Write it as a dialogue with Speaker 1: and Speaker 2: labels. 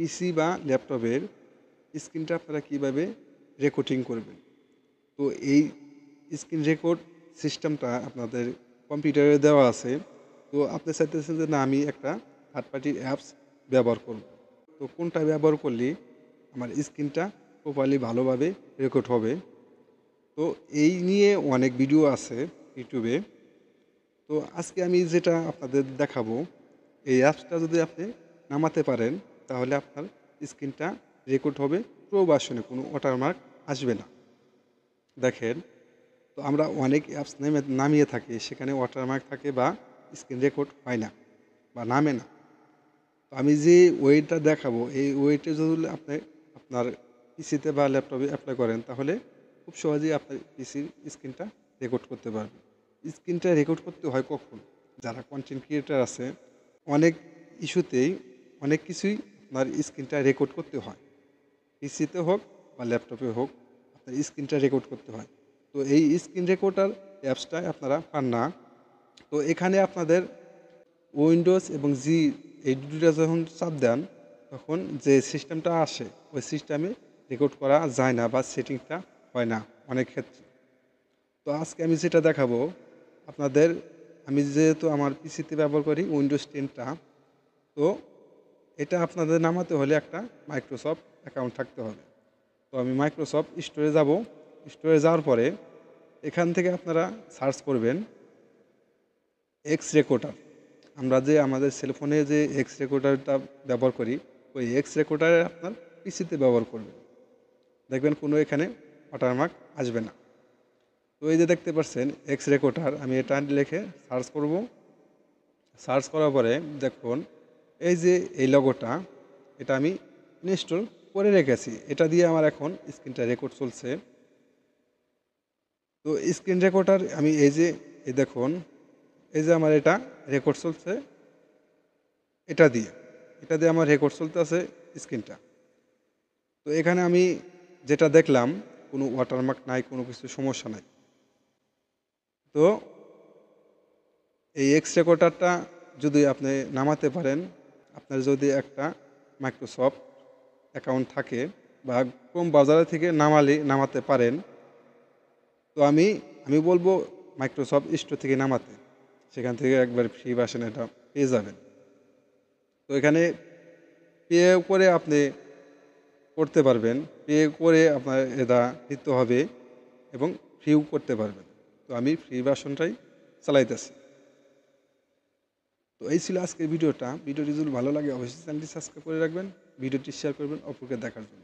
Speaker 1: পিসি বা ল্যাপটপের স্ক্রিনটা আপনারা কীভাবে রেকর্ডিং করবেন। তো এই স্ক্রিন রেকর্ড সিস্টেমটা আপনাদের কম্পিউটারে দেওয়া আছে। তো আপনি চাইতেছেন যে না আমি একটা থার্ড পার্টি অ্যাপস ব্যবহার করব। তো কোনটা ব্যবহার করলে আমার স্ক্রিনটা প্রপারলি ভালোভাবে রেকর্ড হবে। তো এই নিয়ে অনেক ভিডিও আছে ইউটিউবে। তো আজকে আমি যেটা আপনাদের দেখাবো, এই অ্যাপসটা যদি আপনি নামাতে পারেন তাহলে আপনার স্ক্রিনটা রেকর্ড হবে প্রো ভার্সনে, কোনো ওয়াটারমার্ক আসবে না। দেখেন, তো আমরা অনেক অ্যাপস নামিয়ে থাকি, সেখানে ওয়াটারমার্ক থাকে বা স্ক্রিন রেকর্ড হয় না বা নামে না। তো আমি যে ওয়েটা দেখাবো, এই ওয়েটে যদি আপনি আপনার পিসিতে বা ল্যাপটপে অ্যাপ্লাই করেন তাহলে খুব সহজেই আপনার পিসির স্ক্রিনটা রেকর্ড করতে পারবেন। স্ক্রিনটা রেকর্ড করতে হয় কখন? যারা কন্টেন্ট ক্রিয়েটার আছে, অনেক ইস্যুতেই অনেক কিছুই আপনার স্ক্রিনটা রেকর্ড করতে হয়। পিসিতে হোক বা ল্যাপটপে হোক, আপনার স্ক্রিনটা রেকর্ড করতে হয়। তো এই স্ক্রিন রেকর্ডার অ্যাপসটা আপনারা পান না। তো এখানে আপনাদের উইন্ডোজ এবং জি এই দুটোটা যখন চাপ দেন তখন যে সিস্টেমটা আসে ওই সিস্টেমে রেকর্ড করা যায় না বা সেটিংসটা হয় না অনেক ক্ষেত্রে। তো আজকে আমি যেটা দেখাবো আপনাদের, আমি যেহেতু আমার পিসিতে ব্যবহার করি উইন্ডোজ 10টা, তো এটা আপনাদের নামাতে হলে একটা মাইক্রোসফট অ্যাকাউন্ট থাকতে হবে। তো আমি মাইক্রোসফট স্টোরে যাব। স্টোরে যাওয়ার পরে এখান থেকে আপনারা সার্চ করবেন এক্স রেকর্ডার। আমরা যে আমাদের সেলফোনে যে এক্স রেকর্ডারটা ব্যবহার করি, ওই এক্স রেকর্ডারে আপনার পিসিতে ব্যবহার করবেন। দেখবেন কোনো এখানে ওয়াটারমার্ক আসবে না। তো এই যে দেখতে পাচ্ছেন এক্স রেকর্ডার, আমি এটা লিখে সার্চ করব। সার্চ করার পরে দেখুন এই যে এই লগোটা, এটা আমি ইনস্টল করে রেখেছি। এটা দিয়ে আমার এখন স্ক্রিনটা রেকর্ড চলছে। তো স্ক্রিন রেকর্ডার আমি এই দেখুন, এই যে আমার এটা রেকর্ড চলছে, এটা দিয়ে আমার রেকর্ড চলতে আছে স্ক্রিনটা। তো এখানে আমি যেটা দেখলাম কোনো ওয়াটারমার্ক নাই, কোনো কিছু সমস্যা নাই। তো এই এক্স রেকর্ডারটা যদি আপনি নামাতে পারেন, আপনার যদি একটা মাইক্রোসফট অ্যাকাউন্ট থাকে বা ক্রোম ব্রাউজার থেকে নামাতে পারেন, তো আমি বলবো মাইক্রোসফট স্টোর থেকে নামাতে। সেখান থেকে একবার ফ্রি ভার্সন এটা পেয়ে যাবেন। তো এখানে পে করে আপনি করতে পারবেন, পে করে আপনার এটা দিতে হবে এবং ফ্রিও করতে পারবেন। তো আমি ফ্রি ভার্সনটাই চালাইতেছি। তো এই ছিল আজকের ভিডিওটা। ভিডিওটি যদি ভালো লাগে অবশ্যই চ্যানেলটি সাবস্ক্রাইব করে রাখবেন, ভিডিওটি শেয়ার করবেন অপরকে দেখার জন্য।